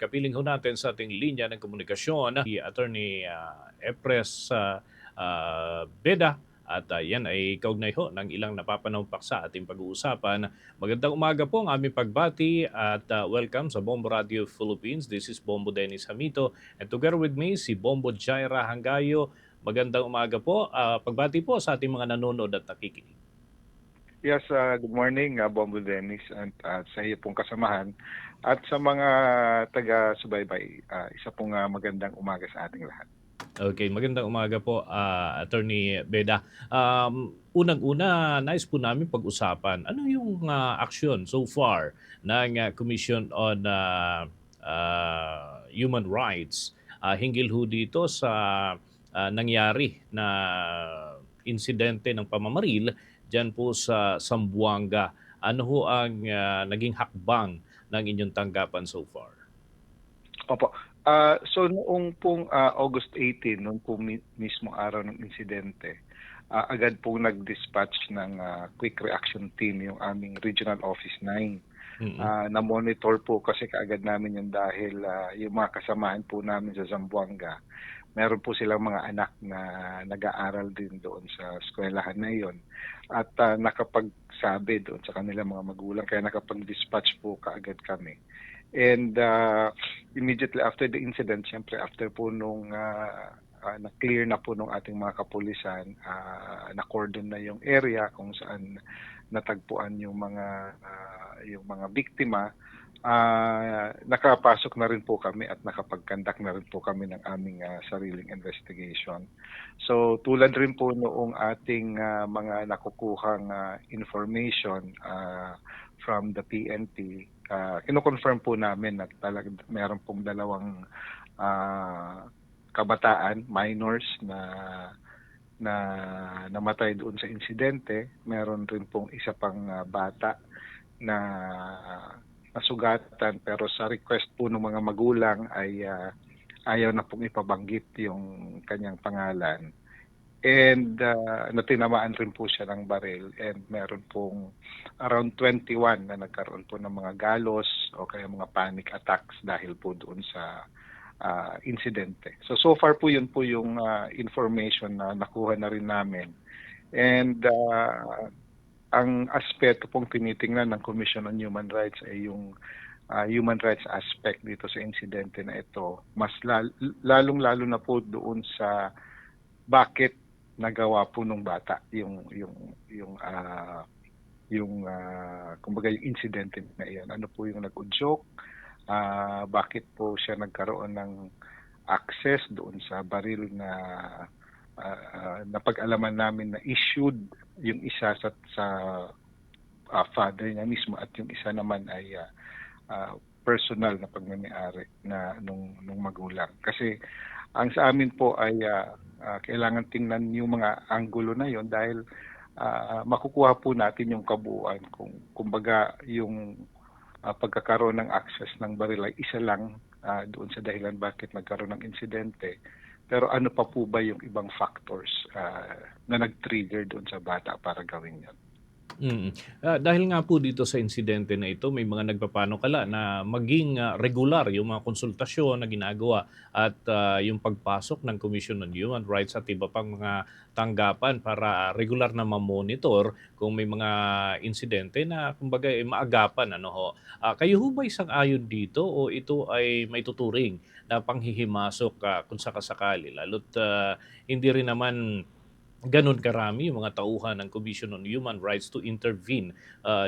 Kapiling ho natin sa ating linya ng komunikasyon si Attorney Epres Beda at yan ay kaugnay ho ng ilang napapanahong paksa ating pag-uusapan. Magandang umaga po ang aming pagbati at welcome sa Bombo Radio Philippines. This is Bombo Dennis Hamito and together with me si Bombo Jaira Hangayo. Magandang umaga po. Pagbati po sa ating mga nanonood at nakikinig. Yes, good morning, Bombo Dennis, at sa iyo pong kasamahan. At sa mga taga-subaybay, isa pong magandang umaga sa ating lahat. Okay, magandang umaga po, Attorney Beda. Unang-una, nais po namin pag-usapan, ano yung aksyon so far ng Commission on Human Rights hinggil ho dito sa nangyari na insidente ng pamamaril dyan po sa Zamboanga. Ano ho ang naging hakbang ng inyong tanggapan so far? Opo. So noong pong August 18, noong pong mismo araw ng insidente, agad pong nag-dispatch ng quick reaction team yung aming Regional Office 9. Na-monitor po kasi kaagad namin yun dahil yung mga kasamahan po namin sa Zamboanga, meron po silang mga anak na nag-aaral din doon sa eskwelahan na iyon. At nakapagsabi doon sa kanilang mga magulang, kaya nakapag-dispatch po kaagad kami. And immediately after the incident, siyempre after po nung na-clear na po nung ating mga kapulisan, na-cordon na yung area kung saan natagpuan yung mga biktima, nakapasok na rin po kami at nakapag-conduct na rin po kami ng aming sariling investigation. So tulad rin po noong ating mga nakukuhang information from the PNP, kino-confirm po namin na talagang meron pong dalawang kabataan, minors na namatay doon sa insidente. Meron rin pong isa pang bata na nasugatan, pero sa request po ng mga magulang ay ayaw na pong ipabanggit yung kanyang pangalan. And natinamaan rin po siya ng baril, and meron pong around 21 na nagkaroon po ng mga galos o kaya mga panic attacks dahil po doon sa insidente. So far po yun po yung information na nakuha na rin namin. And ang aspeto pong tinitingnan ng Commission on Human Rights ay yung human rights aspect dito sa insidente na ito. Mas lalong-lalo na po doon sa bakit nagawa po nung bata yung kumbaga yung incident na iyon. Ano po yung nag-udyok? Bakit po siya nagkaroon ng access doon sa baril na napag-alaman namin na issued yung isa sa father niya mismo, at yung isa naman ay personal na pagmamayari na nung magulang. Kasi ang sa amin po ay kailangan tingnan yung mga anggulo na yon dahil makukuha po natin yung kabuuan. Kumbaga yung pagkakaroon ng access ng baril ay isa lang doon sa dahilan bakit nagkaroon ng insidente. Pero ano pa po ba yung ibang factors na nag-trigger doon sa bata para gawin yan? Dahil nga po dito sa insidente na ito, may mga nagpapanukala na maging regular yung mga konsultasyon na ginagawa at yung pagpasok ng Commission on Human Rights at iba pang mga tanggapan para regular na ma-monitor kung may mga insidente na kumbaga maagapan. Ano ho. Kayo ho ba isang-ayon dito o ito ay may tuturing na panghihimasok kung sakasakali? Lalo't hindi rin naman ganun karami yung mga tauhan ng Commission on Human Rights to intervene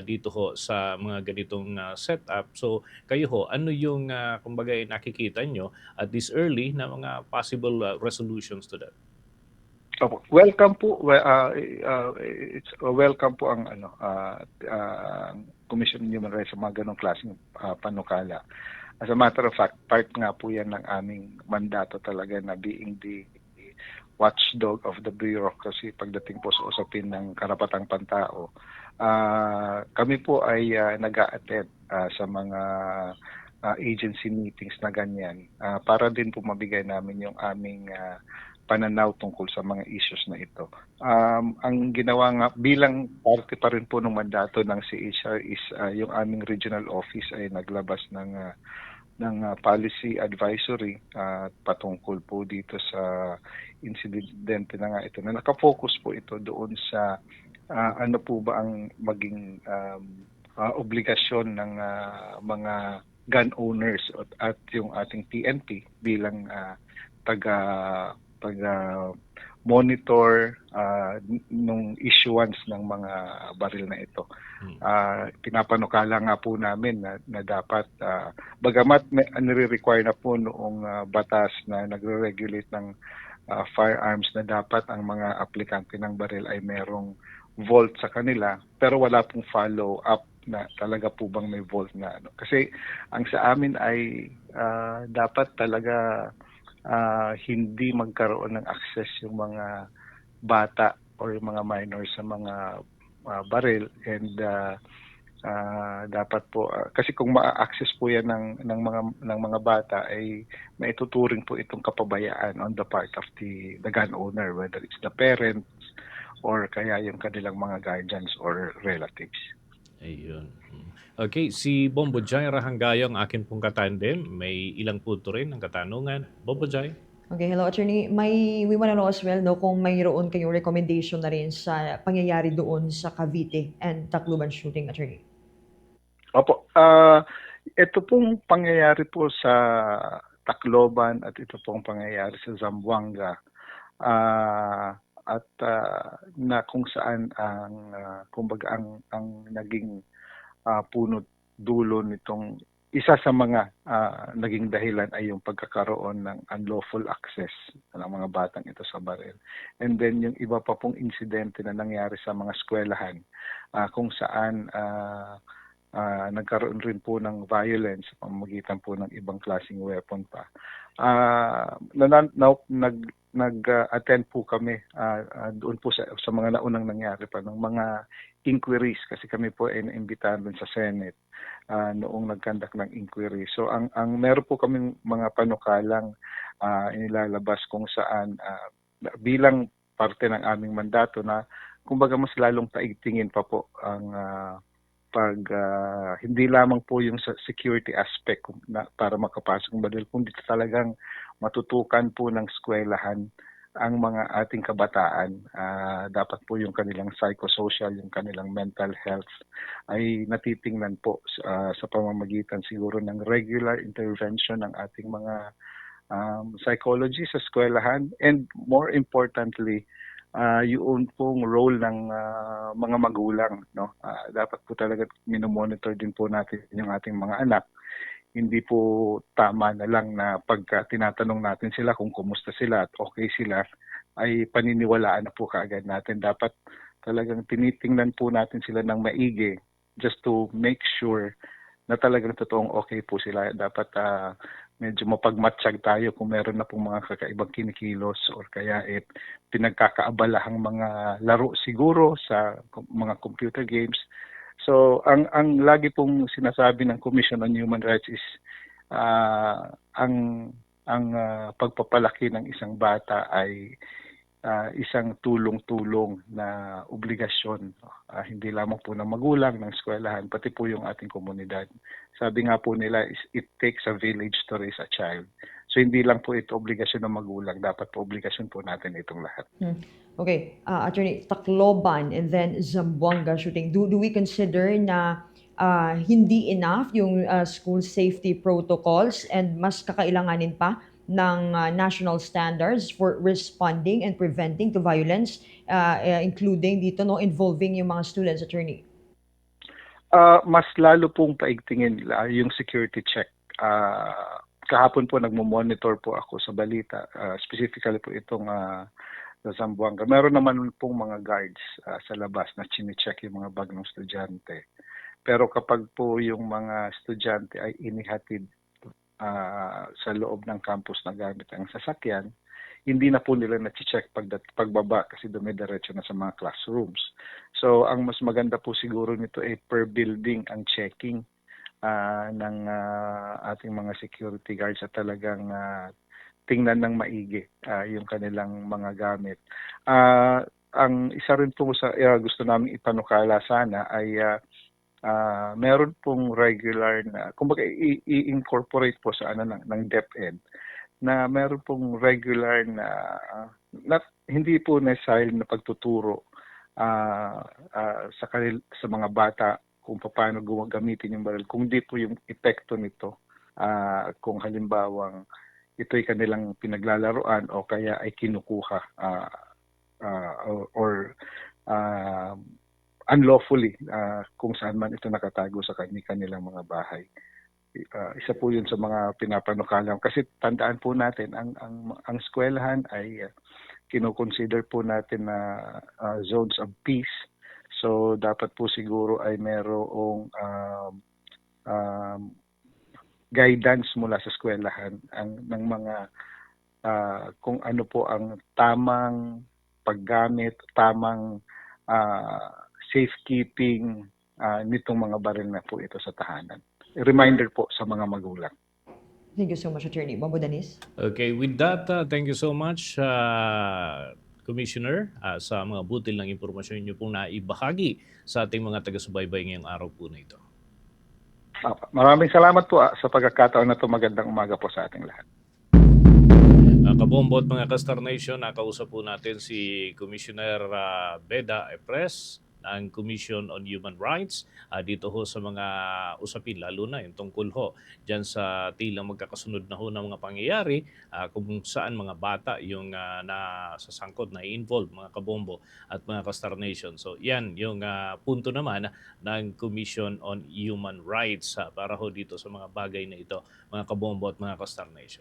dito ho sa mga ganitong setup. So kayo ho, ano yung kumbaga nakikita nyo at this early na mga possible resolutions to that? Welcome po. It's welcome po ang Commission on Human Rights sa mga ganong klaseng panukala. As a matter of fact, part nga po yan ng aming mandato talaga na being the watchdog of the bureaucracy pagdating po sa usapin ng karapatang pantao. Kami po ay nag-a-attend sa mga agency meetings na ganyan para din po mabigay namin yung aming pananaw tungkol sa mga issues na ito. Ang ginawa nga bilang parte pa rin po ng mandato ng CHR is yung aming regional office ay naglabas ng policy advisory patungkol po dito sa insidente na nga ito, na nakafocus po ito doon sa ano po ba ang maging obligasyon ng mga gun owners at yung ating PNP bilang taga monitor nung issuance ng mga baril na ito. Pinapanukala nga po namin na dapat bagamat nire-require na po noong batas na nagre-regulate ng firearms na dapat ang mga aplikante ng baril ay merong vault sa kanila, pero wala pong follow up na talaga po bang may vault na ano. Kasi ang sa amin ay dapat talaga hindi magkaroon ng access yung mga bata or yung mga minors sa mga baril, and dapat po kasi kung ma-access po yan ng mga bata ay maituturing po itong kapabayaan on the part of the gun owner, whether it's the parents or kaya yung kanilang mga guardians or relatives. Ayun. Okay, si Bombo Jai Rahanggayo ang akin pong katandem. May ilang punto rin ang katanungan. Bombo Jai. Okay, hello attorney. We wanna know as well no kung mayroon kayong recommendation na rin sa pangyayari doon sa Cavite and Tacloban shooting, attorney. Opo. Ito pong pangyayari po sa Tacloban at ito pong pangyayari sa Zamboanga. At na kung saan ang kumbaga ang naging punot dulo nitong isa sa mga naging dahilan ay yung pagkakaroon ng unlawful access ng mga batang ito sa baril. And then yung iba pa pong insidente na nangyari sa mga eskwelahan kung saan nagkaroon rin po ng violence sa pamamagitan po ng ibang klaseng weapon pa. Nag-attend po kami doon po sa mga naunang nangyari pa ng mga inquiries, kasi kami po ay naimbitahan dun sa Senate noong nag-conduct ng inquiry. So ang meron po kaming mga panukalang inilalabas kung saan bilang parte ng aming mandato na kumbaga mas lalong paigtingin pa po ang hindi lamang po yung sa security aspect na para makapasok ng baril, kundi talagang matutukan po ng eskwelahan ang mga ating kabataan. Dapat po yung kanilang psychosocial, yung kanilang mental health ay natitingnan po sa pamamagitan siguro ng regular intervention ng ating mga psychology sa eskwelahan, and more importantly, yung pong role ng mga magulang, no? Dapat po talaga minomonitor din po natin yung ating mga anak. Hindi po tama na lang na pagka tinatanong natin sila kung kumusta sila at okay sila, ay paniniwalaan na po kaagad natin. Dapat talagang tinitingnan po natin sila ng maigi just to make sure na talagang totoong okay po sila. Dapat medyo mapagmatsyag tayo kung meron na pong mga kakaibang kinikilos or kaya pinagkakaabalahang mga laro siguro sa mga computer games. So ang lagi pong sinasabi ng Commission on Human Rights is ang pagpapalaki ng isang bata ay isang tulong-tulong na obligasyon, hindi lamang po ng magulang, ng eskwelahan, pati po yung ating komunidad. Sabi nga po nila, it takes a village to raise a child. So hindi lang po ito obligasyon ng magulang, dapat po obligasyon po natin itong lahat. Okay, Attorney, Tacloban and then Zamboanga shooting, do we consider na hindi enough yung school safety protocols and mas kakailanganin pa ng national standards for responding and preventing to violence, including dito involving yung mga students, attorney? Mas lalo pong paigtingin yung security check. Kahapon po nagmo-monitor po ako sa balita, specifically po itong sa Zamboanga. Meron naman pong mga guards sa labas na chine-check yung mga bag ng estudyante. Pero kapag po yung mga estudyante ay inihatid sa loob ng campus na gamit ang sasakyan, hindi na po nila na-check pagbaba kasi dumidiretso na sa mga classrooms. So ang mas maganda po siguro nito ay per building ang checking ng ating mga security guards at talagang tingnan ng maigi yung kanilang mga gamit. Ang isa rin po sa gusto namin ipanukala sana ay meron pong regular na, kumbaga i-incorporate po sa ng DepEd na meron pong regular na, hindi po necessarily na pagtuturo sa mga bata kung paano gamitin yung baril, kung di po yung epekto nito, kung halimbawang ito'y kanilang pinaglalaroan o kaya ay kinukuha or unlawfully kung saan man ito nakatago sa kanilang mga bahay. Isa po yun sa mga pinapanukala. Kasi tandaan po natin, ang eskwelahan ay kino-consider po natin na zones of peace. So dapat po siguro ay merong guidance mula sa eskwelahan ng mga kung ano po ang tamang paggamit, tamang safekeeping nitong mga baril na po ito sa tahanan. Reminder po sa mga magulang. Thank you so much, Attorney. Bongo Danis. Okay, with that, thank you so much, Commissioner, sa mga butil ng impormasyon niyo pong naibahagi sa ating mga taga-subaybay ngayong araw po na ito. Maraming salamat po sa pagkakataon na ito. Magandang umaga po sa ating lahat. Kabombo at mga Kastar Nation, nakausap po natin si Commissioner Beda Epres ng Commission on Human Rights dito ho sa mga usapin, lalo na yung tungkol ho dyan sa tilang magkakasunod na ho ng mga pangyayari kung saan mga bata yung nasasangkot na involved, mga kabombo at mga Kastar Nation. So yan yung punto naman ng Commission on Human Rights para ho dito sa mga bagay na ito, mga kabombo at mga Kastar Nation.